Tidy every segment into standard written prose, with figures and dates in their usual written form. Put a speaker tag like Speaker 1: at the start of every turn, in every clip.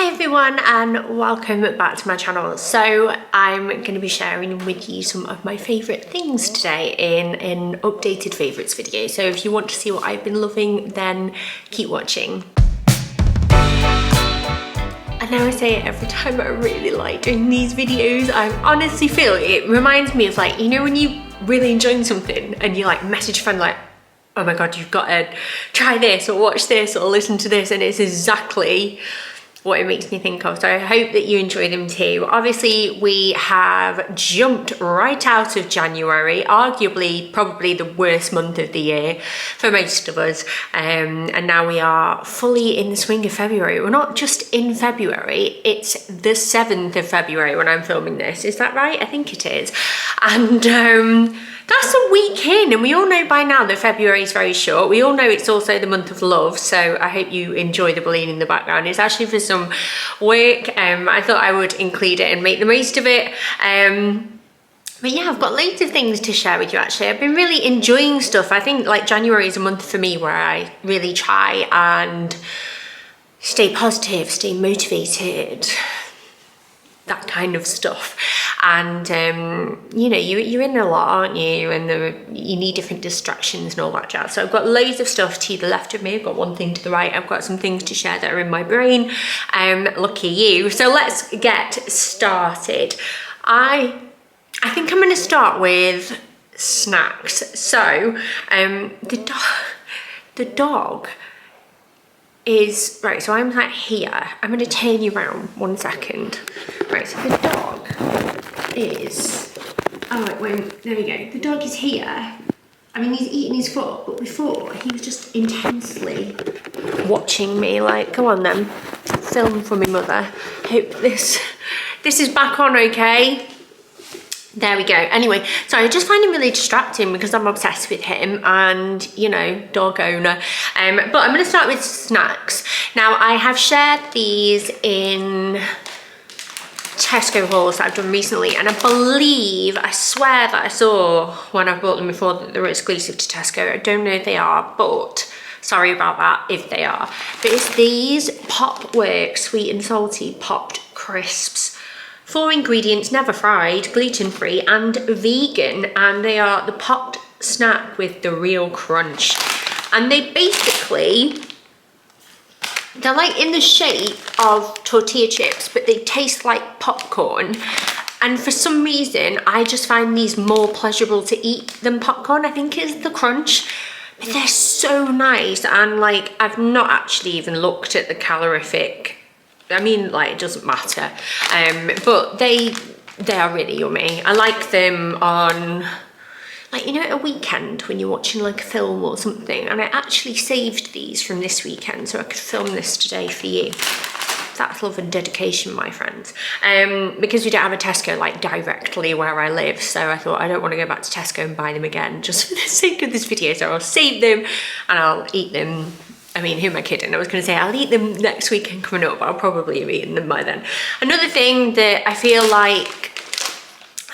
Speaker 1: Hi everyone and welcome back to my channel. So I'm going to be sharing with you some of my favourite things today in an updated favourites video. So if you want to see what I've been loving, then keep watching. I know I say it every time, but I really like doing these videos. I honestly feel it reminds me of, like, you know when you really enjoying something and you like message a friend like, oh my god, you've got to try this or watch this or listen to this, and it's exactly what it makes me think of. So I hope that you enjoy them too. Obviously, we have jumped right out of January, arguably probably the worst month of the year for most of us, and now we are fully in the swing of February. We're not just in February, it's the 7th of February when I'm filming this. Is that right? I think it is. And that's a week in, and we all know by now that February is very short. We all know it's also the month of love, so I hope you enjoy the balloon in the background. It's actually for some work. I thought I would include it and make the most of it. But yeah, I've got loads of things to share with you actually. I've been really enjoying stuff. I think like January is a month for me where I really try and stay positive, stay motivated, that kind of stuff. And you know, you're in a lot, aren't you? And you need different distractions and all that jazz. So I've got loads of stuff to the left of me. I've got one thing to the right. I've got some things to share that are in my brain. Lucky you. So let's get started. I think I'm going to start with snacks. So the dog is right. So I'm like here. I'm going to turn you around 1 second. Right. So the dog is, oh it went, there we go. The dog is here. I mean, he's eating his foot, but before he was just intensely watching me. Like, go on then, film for me, mother. Hope this is back on okay. There we go. Anyway, so I just find him really distracting because I'm obsessed with him and, you know, dog owner. But I'm going to start with snacks. Now, I have shared these in Tesco hauls that I've done recently, and I swear that I saw when I bought them before that they were exclusive to Tesco. I don't know if they are, but sorry about that if they are. But it's these PopWorks sweet and salty popped crisps. 4 ingredients, never fried, gluten-free and vegan, and they are the popped snack with the real crunch. And they basically, they're like in the shape of tortilla chips, but they taste like popcorn. And for some reason, I just find these more pleasurable to eat than popcorn. I think it's the crunch, but they're so nice. And like, I've not actually even looked at the calorific. I mean, like, it doesn't matter. But they are really yummy. I like them on, like, you know, at a weekend when you're watching like a film or something. And I actually saved these from this weekend so I could film this today for you. That's love and dedication, my friends. Because we don't have a Tesco like directly where I live, so I thought I don't want to go back to Tesco and buy them again just for the sake of this video. So I'll save them and I'll eat them. I mean, who am I kidding? I was going to say I'll eat them next weekend coming up, but I'll probably have eaten them by then. Another thing that I feel like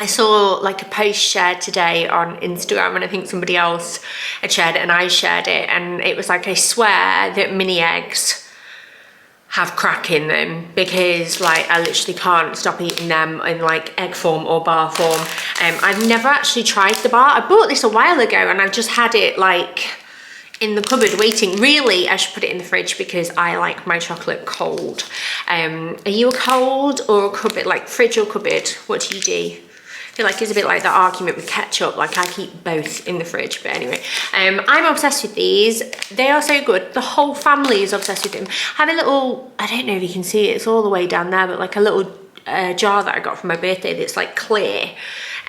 Speaker 1: I saw like a post shared today on Instagram, and I think somebody else had shared it and I shared it, and it was like, I swear that mini eggs have crack in them, because like I literally can't stop eating them in like egg form or bar form. I've never actually tried the bar. I bought this a while ago and I've just had it like in the cupboard waiting. Really, I should put it in the fridge because I like my chocolate cold. Are you a cold or a cupboard, like fridge or cupboard? What do you do? I feel like it's a bit like that argument with ketchup. Like, I keep both in the fridge, but anyway. I'm obsessed with these. They are so good. The whole family is obsessed with them. I have a little, I don't know if you can see it, it's all the way down there, but like a little jar that I got for my birthday that's like clear.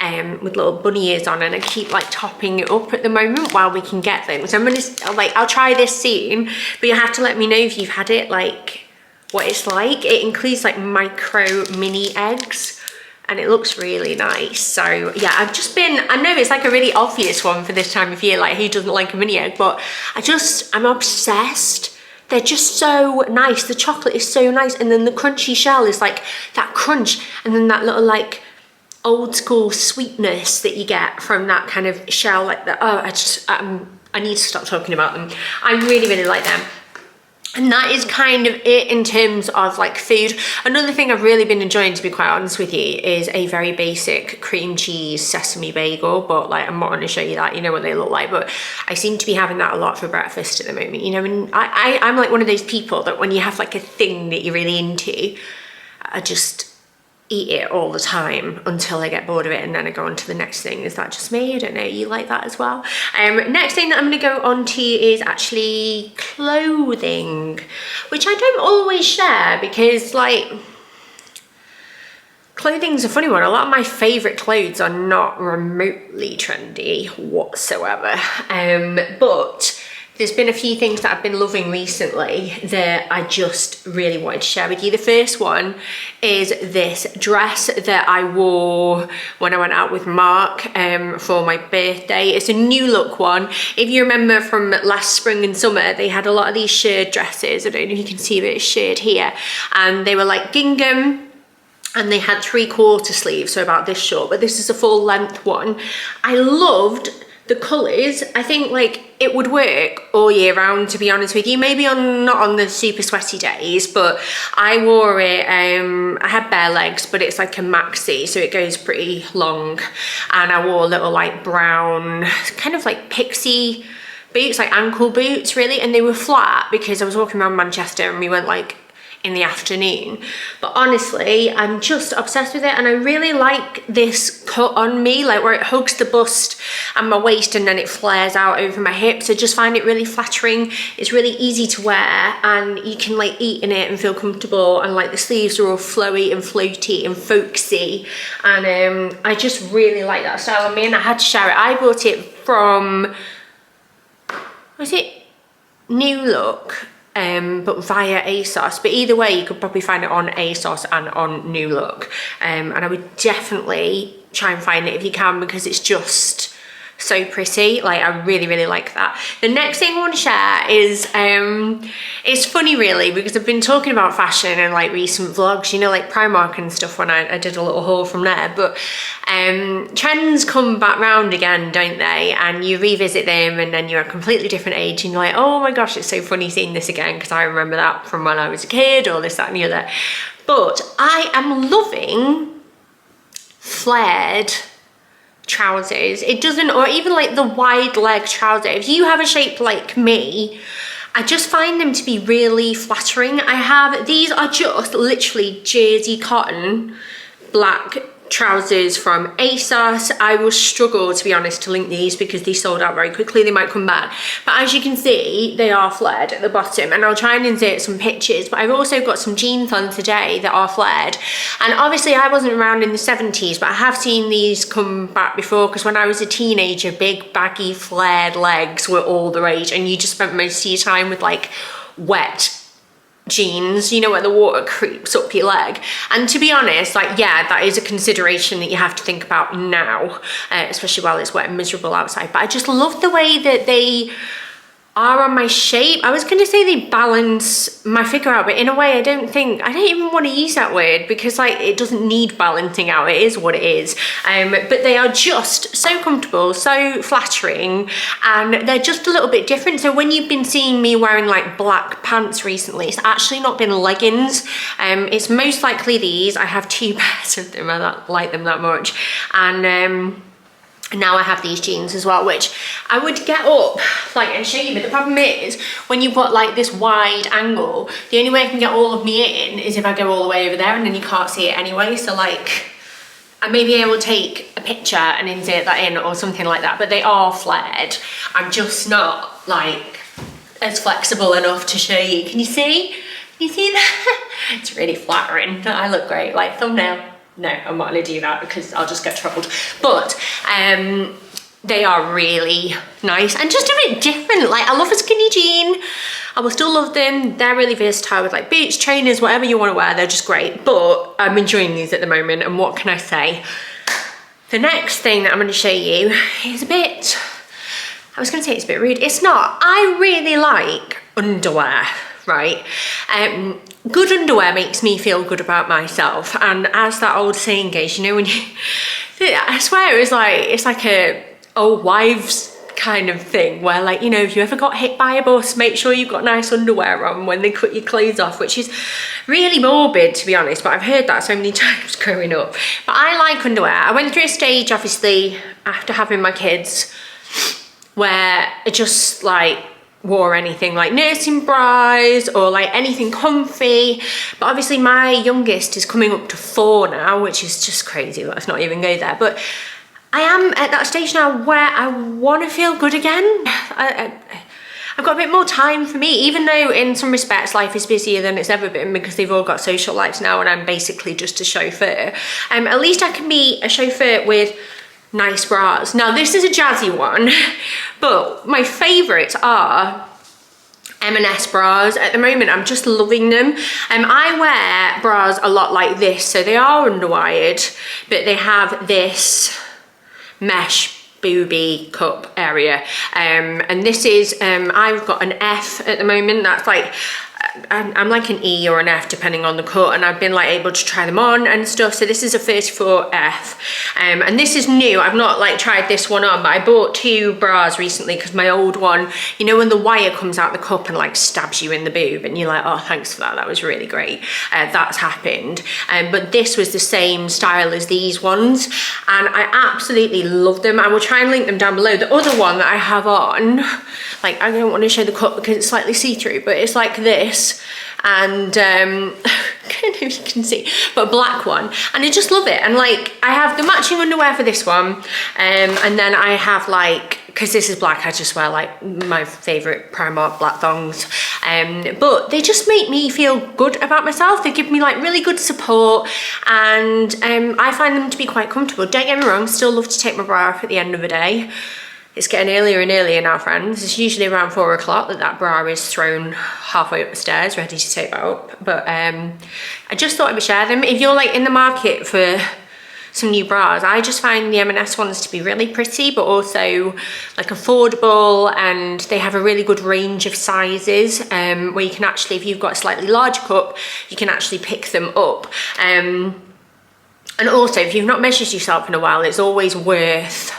Speaker 1: With little bunny ears on, and I keep like topping it up at the moment while we can get them. So I'm gonna like, I'll try this soon, but you have to let me know if you've had it, like what it's like. It includes like micro mini eggs and it looks really nice. So yeah, I've just been, I know it's like a really obvious one for this time of year, like who doesn't like a mini egg, but I'm obsessed. They're just so nice. The chocolate is so nice, and then the crunchy shell is like that crunch, and then that little like old school sweetness that you get from that kind of shell, like that. Oh, I need to stop talking about them. I really, really like them. And that is kind of it in terms of like food. Another thing I've really been enjoying, to be quite honest with you, is a very basic cream cheese sesame bagel, but like I'm not going to show you that, you know what they look like, but I seem to be having that a lot for breakfast at the moment, you know. And I'm like one of those people that when you have like a thing that you're really into, I just eat it all the time until I get bored of it, and then I go on to the next thing. Is that just me? I don't know, you like that as well? Next thing that I'm going to go on to is actually clothing, which I don't always share because like clothing's a funny one. A lot of my favourite clothes are not remotely trendy whatsoever, but there's been a few things that I've been loving recently that I just really wanted to share with you. The first one is this dress that I wore when I went out with Mark for my birthday. It's a new look one. If you remember from last spring and summer, they had a lot of these shirred dresses. I don't know if you can see, but it's shirred here. And they were like gingham, and they had 3/4 sleeves, so about this short, but this is a full length one. I loved the colours. I think like it would work all year round, to be honest with you. Maybe not on the super sweaty days, but I wore it, I had bare legs, but it's like a maxi, so it goes pretty long. And I wore little like brown, kind of like pixie boots, like ankle boots really, and they were flat because I was walking around Manchester and we went like in the afternoon. But honestly, I'm just obsessed with it, and I really like this cut on me, like where it hugs the bust and my waist and then it flares out over my hips. I just find it really flattering. It's really easy to wear and you can like eat in it and feel comfortable, and like the sleeves are all flowy and floaty and folksy, and I just really like that style on me, and I had to share it. I bought it from, was it New Look? But via ASOS, but either way you could probably find it on ASOS and on New Look, and I would definitely try and find it if you can, because it's just so pretty. Like I really like that. The next thing I want to share is it's funny really, because I've been talking about fashion in like recent vlogs, you know, like Primark and stuff, when I did a little haul from there, but trends come back round again, don't they? And you revisit them and then you're a completely different age and you're like, oh my gosh, it's so funny seeing this again because I remember that from when I was a kid, or this, that and the other. But I am loving flared trousers. It doesn't, or even like the wide leg trouser. If you have a shape like me, I just find them to be really flattering. I have, these are just literally jersey cotton black trousers from ASOS. I will struggle, to be honest, to link these because they sold out very quickly. They might come back, but as you can see, they are flared at the bottom, and I'll try and insert some pictures. But I've also got some jeans on today that are flared, and obviously I wasn't around in the 70s, but I have seen these come back before, because when I was a teenager, big baggy flared legs were all the rage, and you just spent most of your time with like wet jeans, you know, where the water creeps up your leg. And to be honest, like, yeah, that is a consideration that you have to think about now, especially while it's wet and miserable outside. But I just love the way that they are on my shape. I was going to say they balance my figure out, but in a way I don't even want to use that word, because like it doesn't need balancing out, it is what it is. But they are just so comfortable, so flattering, and they're just a little bit different. So when you've been seeing me wearing like black pants recently, it's actually not been leggings. It's most likely these. I have 2 pairs of them, I don't like them that much, and now I have these jeans as well, which I would get up like and show you, but the problem is when you've got like this wide angle, the only way I can get all of me in is if I go all the way over there, and then you can't see it anyway. So like I may be able to take a picture and insert that in or something like that, but they are flared. I'm just not like as flexible enough to show you. Can you see? Can you see that? It's really flattering. I look great, like thumbnail. No, I'm not gonna do that because I'll just get troubled. But they are really nice and just a bit different. Like I love a skinny jean. I will still love them. They're really versatile with like boots, trainers, whatever you want to wear. They're just great. But I'm enjoying these at the moment. And what can I say? The next thing that I'm going to show you is a bit, I was going to say it's a bit rude. It's not. I really like underwear, right? Good underwear makes me feel good about myself, and as that old saying goes, you know, when you, I swear it's like a old wives kind of thing where, like, you know, if you ever got hit by a bus, make sure you've got nice underwear on when they cut your clothes off, which is really morbid, to be honest, but I've heard that so many times growing up. But I like underwear. I went through a stage, obviously, after having my kids, where I just like wore anything like nursing bras or like anything comfy. But obviously my youngest is coming up to 4 now, which is just crazy. Let's not even go there. But I am at that stage now where I want to feel good again. I've got a bit more time for me, even though in some respects life is busier than it's ever been because they've all got social lives now and I'm basically just a chauffeur. At least I can be a chauffeur with nice bras. Now this is a jazzy one, but my favourites are M&S bras. At the moment I'm just loving them. I wear bras a lot like this, so they are underwired, but they have this mesh booby cup area, and this is I've got an F at the moment. That's like I'm like an E or an F depending on the cut, and I've been like able to try them on and stuff. So this is a 34F, and this is new. I've not like tried this one on, but I bought 2 bras recently because my old one, you know, when the wire comes out the cup and like stabs you in the boob and you're like, oh, thanks for that, that was really great. That's happened, but this was the same style as these ones and I absolutely love them. I will try and link them down below. The other one that I have on, like, I don't want to show the cut because it's slightly see-through, but it's like this, and I don't know if you can see, but a black one, and I just love it. And like, I have the matching underwear for this one, and then I have like, because this is black, I just wear like my favorite Primark black thongs, but they just make me feel good about myself. They give me like really good support, and I find them to be quite comfortable. Don't get me wrong, still love to take my bra off at the end of the day. It's getting earlier and earlier now, friends. It's usually around 4 o'clock that bra is thrown halfway up the stairs, ready to take that up. But I just thought I would share them. If you're like in the market for some new bras, I just find the M&S ones to be really pretty, but also like affordable, and they have a really good range of sizes, where you can actually, if you've got a slightly larger cup, you can actually pick them up. And also, if you've not measured yourself in a while, it's always worth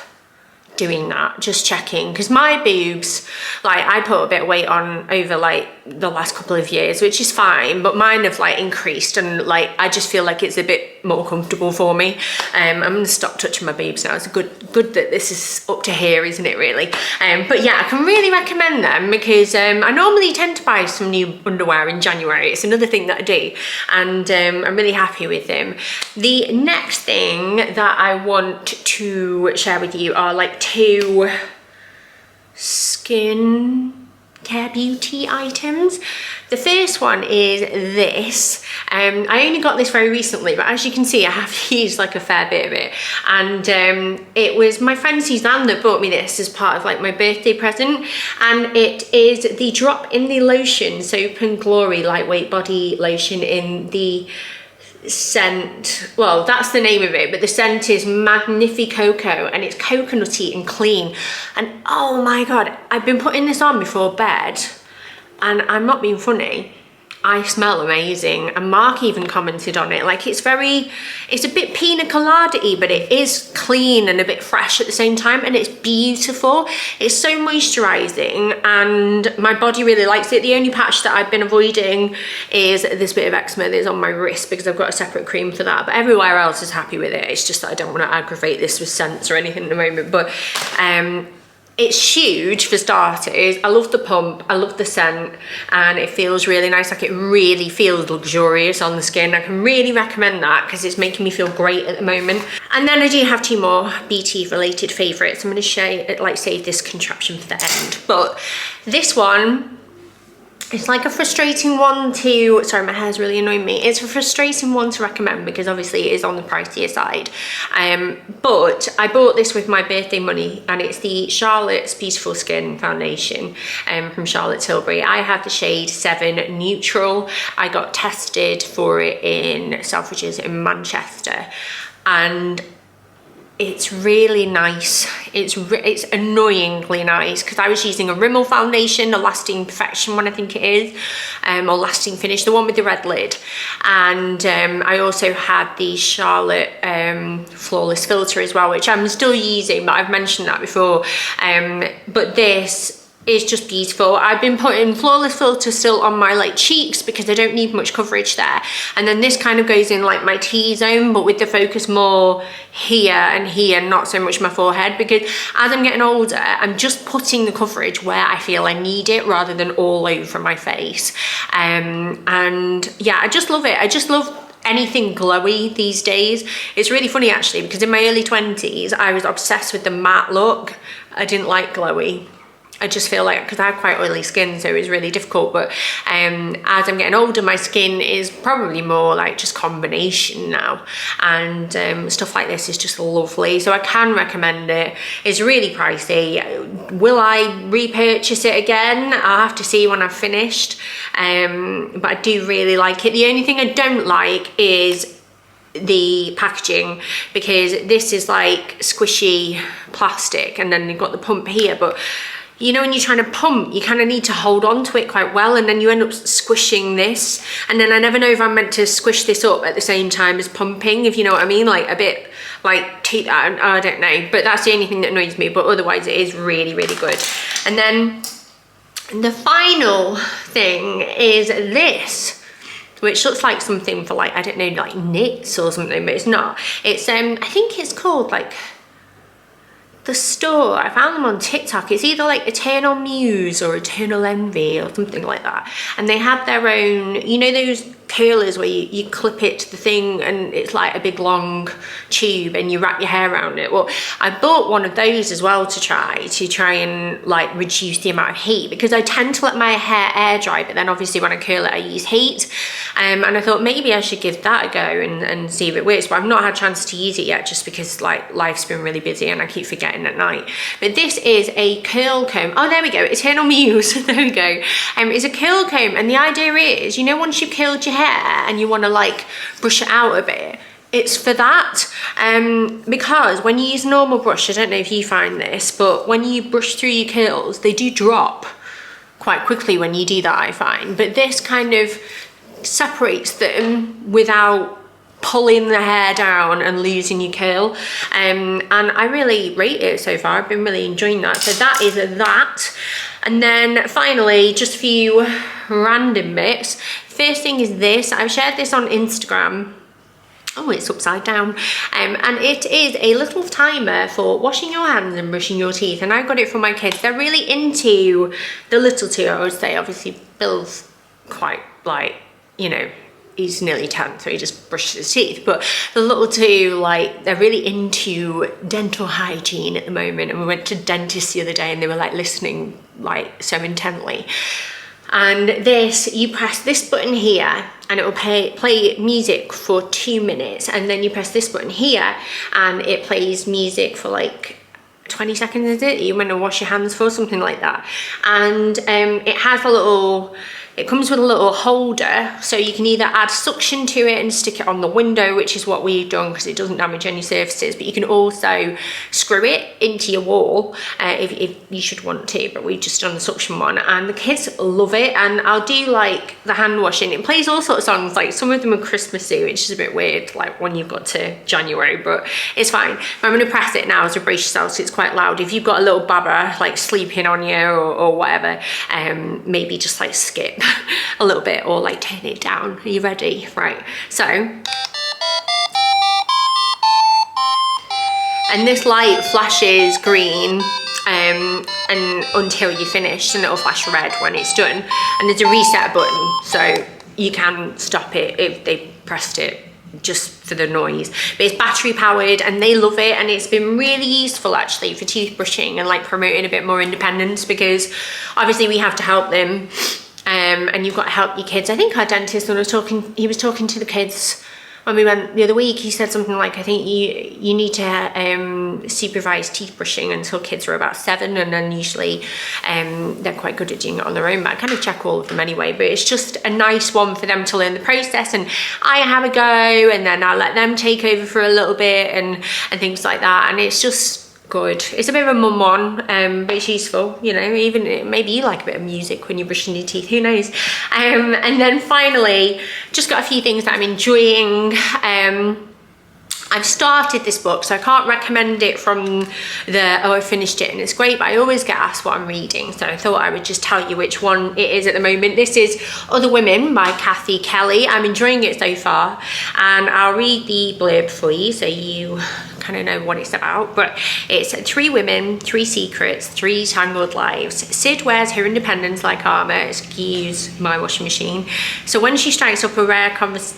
Speaker 1: doing that, just checking, because my boobs, like, I put a bit of weight on over like the last couple of years, which is fine, but mine have like increased, and like I just feel like it's a bit more comfortable for me. I'm gonna stop touching my boobs now. It's good that this is up to here, isn't it, really? But yeah, I can really recommend them because I normally tend to buy some new underwear in January. It's another thing that I do, and I'm really happy with them. The next thing that I want to share with you are like 2 skin care beauty items. The first one is this. I only got this very recently, but as you can see, I have used like a fair bit of it, and it was my friend Suzanne that bought me this as part of like my birthday present, and it is the Drop in the Lotion Soap and Glory lightweight body lotion in the scent, well, that's the name of it, but the scent is Magnificoco, and it's coconutty and clean. And oh my god, I've been putting this on before bed, and I'm not being funny, I smell amazing. And Mark even commented on it, like it's a bit pina colada-y, but it is clean and a bit fresh at the same time, and it's beautiful. It's so moisturizing, and my body really likes it. The only patch that I've been avoiding is this bit of eczema that's on my wrist, because I've got a separate cream for that, but everywhere else is happy with it. It's just that I don't want to aggravate this with scents or anything at the moment. But it's huge for starters. I love the pump, I love the scent, and it feels really nice. Like, it really feels luxurious on the skin. I can really recommend that because it's making me feel great at the moment. And then I do have 2 more BT related favorites. I'm going to save this contraption for the end. But this one, it's like a frustrating one to, sorry, my hair's really annoying me. It's a frustrating one to recommend because obviously it is on the pricier side. But I bought this with my birthday money, and it's the Charlotte's Beautiful Skin Foundation from Charlotte Tilbury. I have the shade 7 Neutral. I got tested for it in Selfridges in Manchester, and it's really nice. It's annoyingly nice because I was using a Rimmel foundation, a Lasting Perfection one I think it is, or Lasting Finish, the one with the red lid. And I also had the Charlotte Flawless Filter as well, which I'm still using, but I've mentioned that before. But this is just beautiful. I've been putting Flawless Filter still on my like cheeks because I don't need much coverage there, and then this kind of goes in like my T-zone, but with the focus more here and here, not so much my forehead, because as I'm getting older I'm just putting the coverage where I feel I need it rather than all over my face. And yeah, I just love it. I just love anything glowy these days. It's really funny actually, because in my early 20s I was obsessed with the matte look. I didn't like glowy. I just feel like, because I have quite oily skin, so it's really difficult. But as I'm getting older, my skin is probably more like just combination now. And stuff like this is just lovely. So I can recommend it. It's really pricey. Will I repurchase it again? I'll have to see when I've finished. But I do really like it. The only thing I don't like is the packaging, because this is like squishy plastic, and then you've got the pump here. But you know, when you're trying to pump, you kind of need to hold on to it quite well, and then you end up squishing this. And then I never know if I'm meant to squish this up at the same time as pumping, if you know what I mean, like a bit like I don't know, but that's the only thing that annoys me. But otherwise it is really, really good. And then the final thing is this, which looks like something for like, I don't know, like knits or something, but it's not. It's I think it's called like the store. I found them on TikTok. It's either like Eternal Muse or Eternal Envy or something like that. And they have their own, you know, those curlers where you clip it to the thing and it's like a big long tube and you wrap your hair around it. Well, I bought one of those as well to try and like reduce the amount of heat, because I tend to let my hair air dry, but then obviously when I curl it I use heat. And I thought maybe I should give that a go and see if it works, but I've not had a chance to use it yet, just because like life's been really busy and I keep forgetting at night. But this is a curl comb. Oh, there we go, Eternal Muse. There we go. It's a curl comb, and the idea is, you know, once you've curled your hair and you want to like brush it out a bit, it's for that. Because when you use a normal brush, I don't know if you find this, but when you brush through your curls, they do drop quite quickly when you do that, I find. But this kind of separates them without pulling the hair down and losing your curl. And I really rate it so far. I've been really enjoying that. So that is that. And then finally, just a few random bits. First thing is this. I've shared this on Instagram. Oh, it's upside down. And it is a little timer for washing your hands and brushing your teeth. And I got it for my kids. They're really into the little two, I would say. Obviously, Bill's quite like, you know, he's nearly 10, so he just brushes his teeth. But the little two, like, they're really into dental hygiene at the moment. And we went to dentists the other day and they were like listening like so intently. And this, you press this button here and it will play music for 2 minutes. And then you press this button here and it plays music for like 20 seconds, is it? You want to wash your hands for, something like that. And it has a little, it comes with a little holder, so you can either add suction to it and stick it on the window, which is what we've done because it doesn't damage any surfaces, but you can also screw it into your wall if you should want to, but we've just done the suction one, and the kids love it. And I'll do like the hand washing. It plays all sorts of songs, like some of them are Christmassy, which is a bit weird, like when you've got to January, but it's fine. I'm going to press it now to brace yourself, so it's quite loud. If you've got a little baba like sleeping on you or whatever, maybe just like skip a little bit or like turn it down. Are you ready? Right, so, and this light flashes green and until you finish, and it'll flash red when it's done. And there's a reset button, so you can stop it if they pressed it just for the noise. But it's battery powered and they love it, and it's been really useful actually for toothbrushing and like promoting a bit more independence, because obviously we have to help them. And you've got to help your kids. I think our dentist, when he was talking to the kids when we went the other week, he said something like, I think you need to supervise teeth brushing until kids are about 7, and then usually they're quite good at doing it on their own, but I kind of check all of them anyway. But it's just a nice one for them to learn the process, and I have a go, and then I'll let them take over for a little bit and things like that. And it's just good. It's a bit of a mum one, but it's useful, you know. Even maybe you like a bit of music when you're brushing your teeth, who knows. And then finally, just got a few things that I'm enjoying. I've started this book, so I can't recommend it from I finished it and it's great, but I always get asked what I'm reading, so I thought I would just tell you which one it is at the moment. This is Other Women by Kathy Kelly. I'm enjoying it so far, and I'll read the blurb for you so you kind of know what it's about. But it's 3 women, 3 secrets, 3 tangled lives. Sid wears her independence like armor, excuse my washing machine. So when she strikes up a rare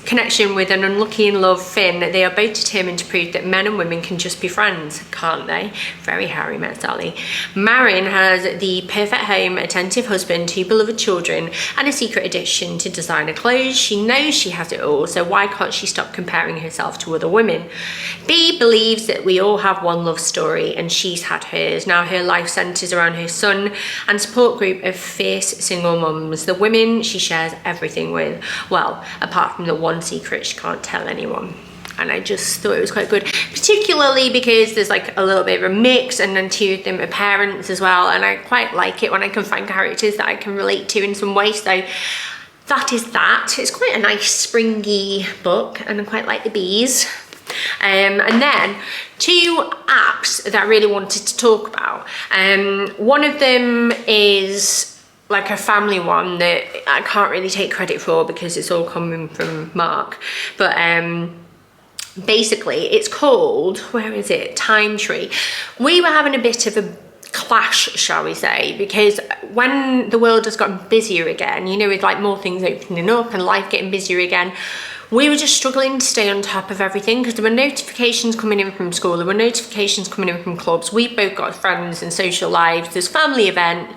Speaker 1: connection with an unlucky in love Finn, they are both determined to prove that men and women can just be friends, can't they? Very Harry Met Sally. Marin has the perfect home, attentive husband, 2 beloved children, and a secret addiction to designer clothes. She knows she has it all, so why can't she stop comparing herself to other women? B believes that we all have one love story, and she's had hers. Now her life centres around her son and support group of fierce single mums, the women she shares everything with. Well, apart from the one secret she can't tell anyone. And I just thought it was quite good, particularly because there's like a little bit of a mix, and then 2 of them are parents as well, and I quite like it when I can find characters that I can relate to in some way. So that is that. It's quite a nice springy book, and I quite like the bees. And then 2 apps that I really wanted to talk about. One of them is like a family one that I can't really take credit for because it's all coming from Mark, but basically it's called, where is it, Time Tree. We were having a bit of a clash, shall we say, because when the world has gotten busier again, you know, with like more things opening up and life getting busier again, we were just struggling to stay on top of everything because there were notifications coming in from school, there were notifications coming in from clubs, we've both got friends and social lives, there's family event,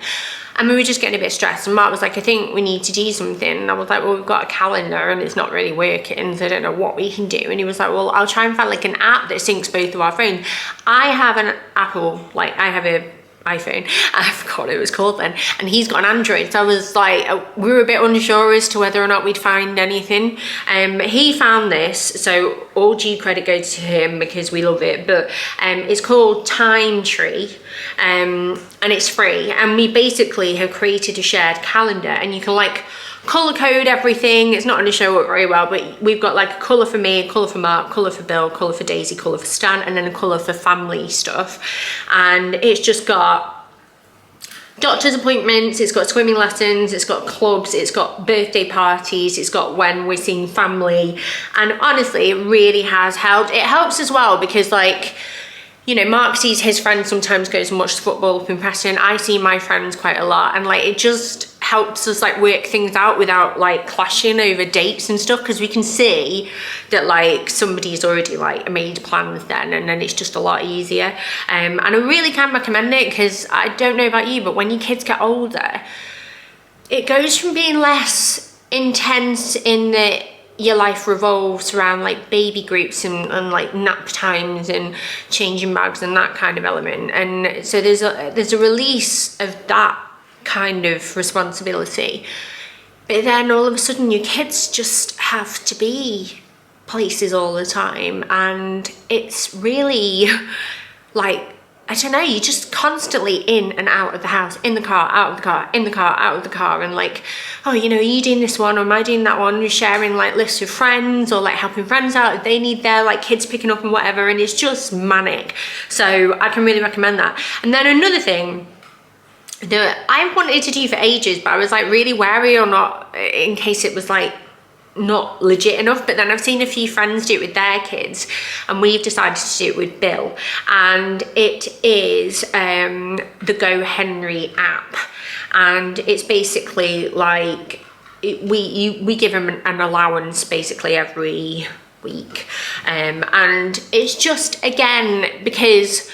Speaker 1: and we were just getting a bit stressed. And Mark was like, I think we need to do something. And I was like, well, we've got a calendar and it's not really working, so I don't know what we can do. And he was like, well, I'll try and find like an app that syncs both of our phones. I have an Apple, like I have a iPhone, I forgot what it was called then, and he's got an Android, so I was like, we were a bit unsure as to whether or not we'd find anything. He found this, so all due credit goes to him because we love it, but it's called Time Tree, and it's free, and we basically have created a shared calendar, and you can like colour code everything. It's not going to show up very well, but we've got like a colour for me, a colour for Mark, colour for Bill, colour for Daisy, colour for Stan, and then a colour for family stuff. And it's just got doctor's appointments, it's got swimming lessons, it's got clubs, it's got birthday parties, it's got when we're seeing family. And honestly, it really has helped. It helps as well because, like, you know, Mark sees his friends sometimes goes and watches football up in Preston. I see my friends quite a lot, and like it just helps us like work things out without like clashing over dates and stuff, because we can see that like somebody's already like made plans then, and then it's just a lot easier. And I really can recommend it because I don't know about you, but when your kids get older, it goes from being less intense in that your life revolves around like baby groups and like nap times and changing bags and that kind of element, and so there's a release of that kind of responsibility. But then all of a sudden your kids just have to be places all the time, and it's really like, I don't know, you're just constantly in and out of the house, in the car, out of the car, in the car, out of the car, and like, oh, you know, are you doing this one or am I doing that one? You're sharing like lists with friends or like helping friends out if they need their like kids picking up and whatever, and it's just manic. So I can really recommend that. And then another thing that I wanted to do for ages, but I was like really wary or not in case it was like not legit enough, but then I've seen a few friends do it with their kids, and we've decided to do it with Bill, and it is the Go Henry app, and it's basically like we give him an allowance basically every week, and it's just, again, because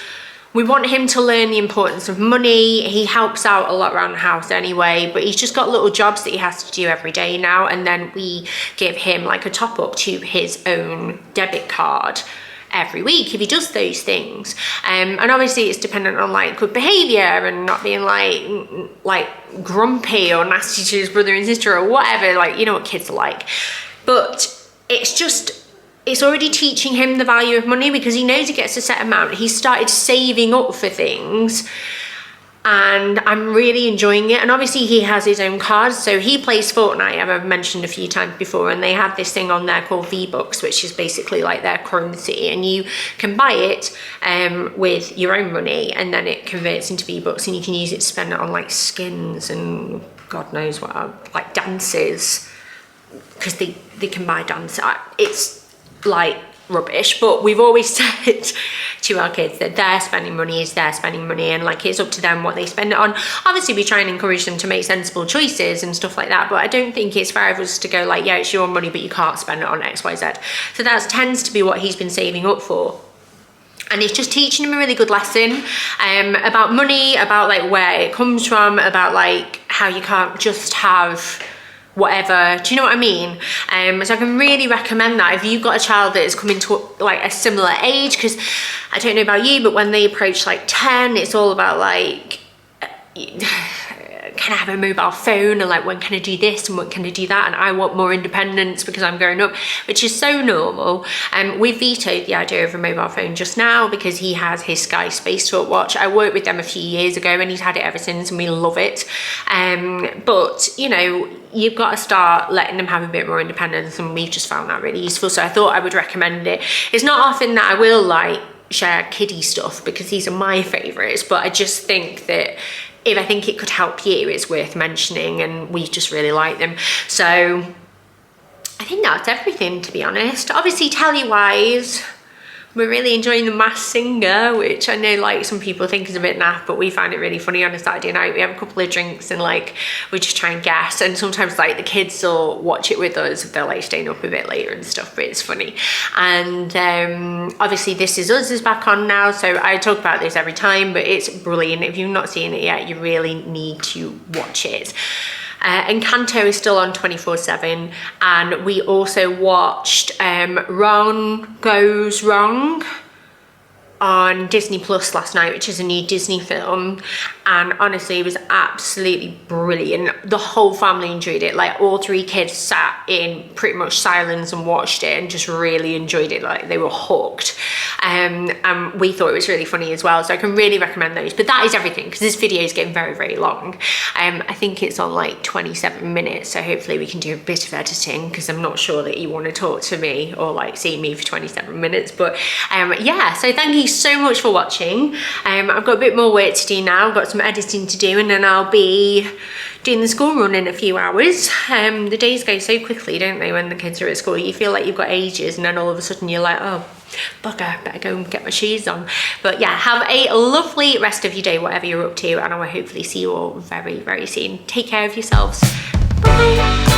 Speaker 1: we want him to learn the importance of money. He helps out a lot around the house anyway, but he's just got little jobs that he has to do every day now, and then we give him like a top up to his own debit card every week if he does those things. And obviously it's dependent on like good behavior and not being like grumpy or nasty to his brother and sister or whatever, like, you know what kids are like. But it's already teaching him the value of money, because he knows he gets a set amount. He's started saving up for things, and I'm really enjoying it. And obviously he has his own cards, so he plays Fortnite, I've mentioned a few times before, and they have this thing on there called V-Bucks, which is basically like their currency, and you can buy it with your own money, and then it converts into V-Bucks, and you can use it to spend it on like skins and God knows what, like dances, because they can buy dance. It's like rubbish, but we've always said to our kids that their spending money is their spending money, and like it's up to them what they spend it on. Obviously we try and encourage them to make sensible choices and stuff like that, but I don't think it's fair of us to go like, yeah, it's your money but you can't spend it on XYZ. So that tends to be what he's been saving up for. And it's just teaching him a really good lesson about money, about like where it comes from, about like how you can't just have whatever, do you know what I mean? So I can really recommend that if you've got a child that is coming to like a similar age, because I don't know about you, but when they approach like 10, it's all about like, can I have a mobile phone, and like when can I do this and when can I do that, and I want more independence because I'm growing up, which is so normal. We vetoed the idea of a mobile phone just now because he has his Sky Space Talk watch. I worked with them a few years ago and he's had it ever since, and we love it. But you know, you've got to start letting them have a bit more independence, and we've just found that really useful, so I thought I would recommend it. It's not often that I will like share kiddie stuff because these are my favorites, but I just think that if I think it could help you, it's worth mentioning, and we just really like them. So I think that's everything, to be honest. Obviously, tally-wise, we're really enjoying The Masked Singer, which I know like some people think is a bit naff, but we find it really funny on a Saturday night. We have a couple of drinks and like we just try and guess, and sometimes like the kids will watch it with us if they're like staying up a bit later and stuff, but it's funny. And obviously This Is Us is back on now, so I talk about this every time, but it's brilliant. If you've not seen it yet, you really need to watch it. Encanto is still on 24/7, and we also watched Wrong Goes Wrong on Disney Plus last night, which is a new Disney film, and honestly it was absolutely brilliant. The whole family enjoyed it. Like all three kids sat in pretty much silence and watched it and just really enjoyed it. Like they were hooked, and we thought it was really funny as well, so I can really recommend those. But that is everything, because this video is getting very, very long. I think it's on like 27 minutes, so hopefully we can do a bit of editing, because I'm not sure that you want to talk to me or like see me for 27 minutes. But yeah, so thank you so much for watching. I've got a bit more work to do now. I've got some editing to do, and then I'll be doing the school run in a few hours. The days go so quickly, don't they, when the kids are at school? You feel like you've got ages, and then all of a sudden you're like, oh bugger, better go and get my shoes on. But yeah, have a lovely rest of your day, whatever you're up to, and I will hopefully see you all very, very soon. Take care of yourselves. Bye.